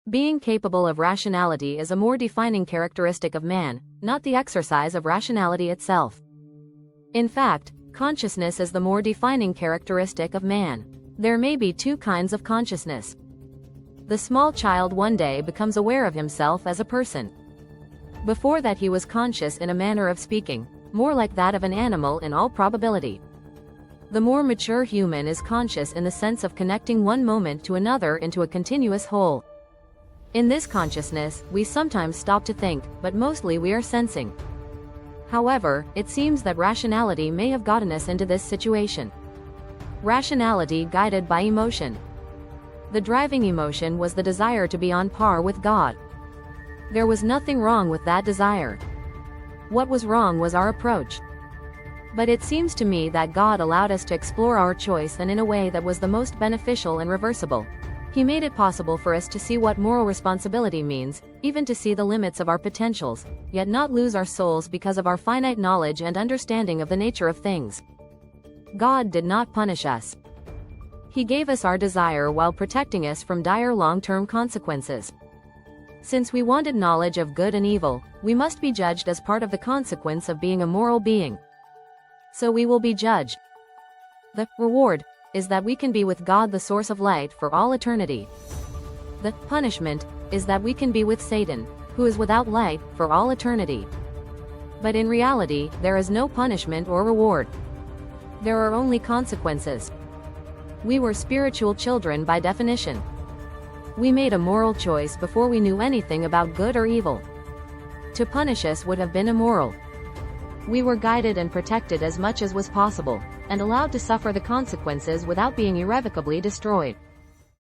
Being capable of rationality is a more defining characteristic of man, not the exercise of rationality itself. In fact, consciousness is the more defining characteristic of man. There may be two kinds of consciousness. The small child one day becomes aware of himself as a person. Before that he was conscious in a manner of speaking, more like that of an animal in all probability. The more mature human is conscious in the sense of connecting one moment to another into a continuous whole. In this consciousness, we sometimes stop to think, but mostly we are sensing. However, it seems that rationality may have gotten us into this situation. Rationality guided by emotion. The driving emotion was the desire to be on par with God. There was nothing wrong with that desire. What was wrong was our approach. But it seems to me that God allowed us to explore our choice, and in a way that was the most beneficial and reversible. He made it possible for us to see what moral responsibility means, even to see the limits of our potentials, yet not lose our souls because of our finite knowledge and understanding of the nature of things. God did not punish us. He gave us our desire while protecting us from dire long-term consequences. Since we wanted knowledge of good and evil, we must be judged as part of the consequence of being a moral being. So we will be judged. The reward is that we can be with God, the source of light, for all eternity. The punishment is that we can be with Satan, who is without light, for all eternity. But in reality, there is no punishment or reward. There are only consequences. We were spiritual children by definition. We made a moral choice before we knew anything about good or evil. To punish us would have been immoral. We were guided and protected as much as was possible, and allowed to suffer the consequences without being irrevocably destroyed.